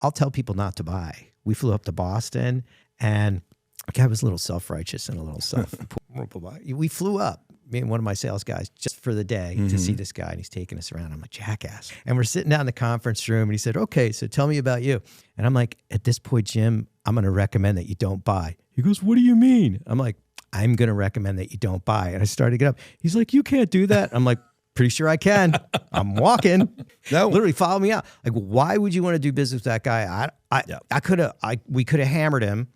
I'll tell people not to buy. We flew up to Boston, and the guy was a little self-righteous and a little we flew up, me and one of my sales guys, just for the day to see this guy, and he's taking us around. I'm a jackass. And we're sitting down in the conference room, and he said, okay, so tell me about you. And I'm like, at this point, Jim, I'm going to recommend that you don't buy. He goes, what do you mean? I'm like, I'm going to recommend that you don't buy. And I started to get up. He's like, you can't do that. I'm like, pretty sure I can. I'm walking. No, literally follow me out. Like, why would you want to do business with that guy? We could have hammered him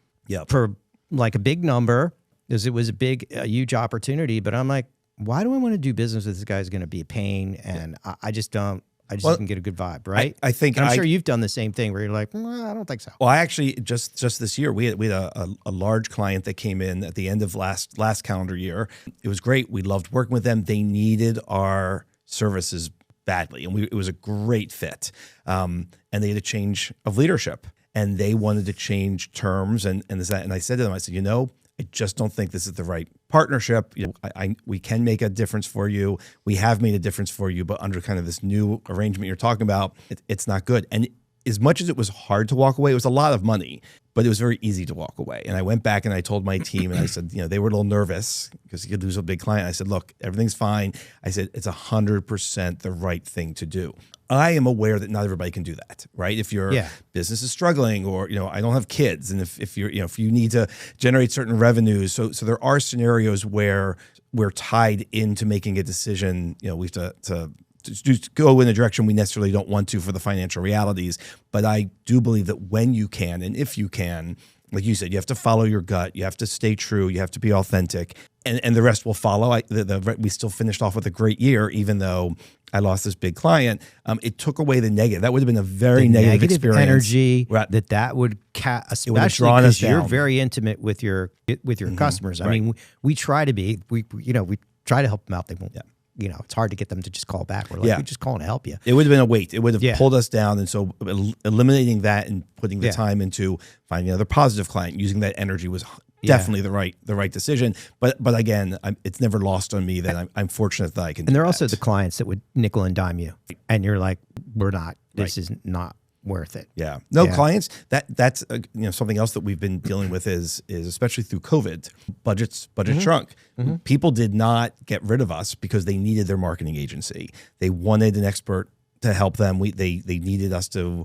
for like a big number, because it was a huge opportunity. But I'm like, why do I want to do business with this guy who's going to be a pain? And I just didn't get a good vibe, right? I think I'm sure you've done the same thing where you're like, I don't think so. Well, I actually just this year we had a large client that came in at the end of last calendar year. It was great. We loved working with them. They needed our services badly, and it was a great fit. And they had a change of leadership, and they wanted to change terms and this, that. And I said to them, I said, I just don't think this is the right partnership. We can make a difference for you. We have made a difference for you, but under kind of this new arrangement you're talking about, it's not good. And as much as it was hard to walk away, it was a lot of money, but it was very easy to walk away. And I went back and I told my team, and I said, they were a little nervous because you could lose a big client. I said, look, everything's fine. I said, it's 100% the right thing to do. I am aware that not everybody can do that, right? If your business is struggling, or I don't have kids, and if you're if you need to generate certain revenues, so there are scenarios where we're tied into making a decision. We have to go in a direction we necessarily don't want to for the financial realities. But I do believe that when you can, and if you can, like you said, you have to follow your gut. You have to stay true. You have to be authentic, and the rest will follow. We still finished off with a great year, even though I lost this big client. It took away the negative. That would have been a very negative experience. Energy that would especially because you're very intimate with your customers. Right. I mean, we try to be. We try to help them out. They won't. It's hard to get them to just call back. We're like, we're just calling to help you. It would have been a weight. It would have pulled us down. And so eliminating that and putting the time into finding another positive client, using that energy was definitely the right decision. But again, it's never lost on me that I'm fortunate that I can do that. And they're also the clients that would nickel and dime you. And you're like, we're not. This is not worth it. Yeah. No, clients, that's something else that we've been dealing with is especially through COVID, budgets shrunk. People did not get rid of us because they needed their marketing agency. They wanted an expert to help them. They needed us to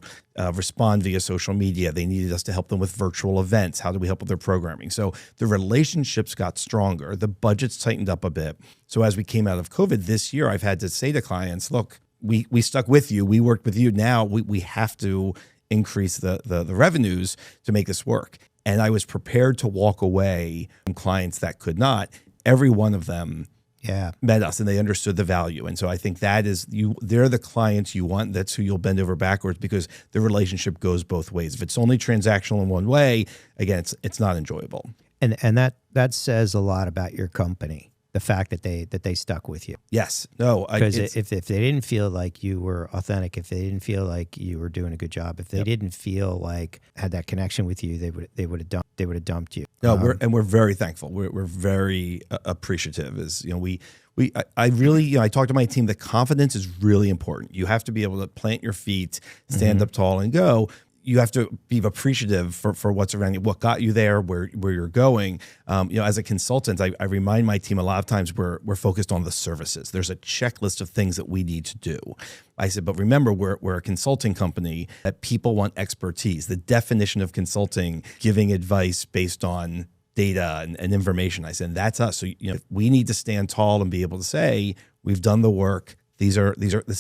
respond via social media. They needed us to help them with virtual events. How do we help with their programming? So the relationships got stronger. The budgets tightened up a bit. So as we came out of COVID this year, I've had to say to clients, look, we stuck with you. We worked with you. Now we have to increase the revenues to make this work. And I was prepared to walk away from clients that could not. Every one of them met us, and they understood the value. And so I think they're the clients you want. That's who you'll bend over backwards, because the relationship goes both ways. If it's only transactional in one way, again, it's not enjoyable. And that says a lot about your company. The fact that they stuck with you. Yes. No. Because if they didn't feel like you were authentic, if they didn't feel like you were doing a good job, if they didn't feel like had that connection with you, they would have dumped you. No, we're very thankful. We're very appreciative. I really I talk to my team that confidence is really important. You have to be able to plant your feet, stand up tall, and go. You have to be appreciative for what's around you, what got you there, where you're going. As a consultant, I remind my team a lot of times we're focused on the services. There's a checklist of things that we need to do. I said, but remember, we're a consulting company that people want expertise. The definition of consulting, giving advice based on data and information. I said, that's us. So we need to stand tall and be able to say, we've done the work. This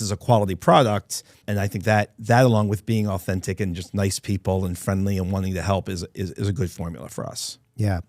is a quality product. And I think that along with being authentic and just nice people and friendly and wanting to help is a good formula for us. Yeah.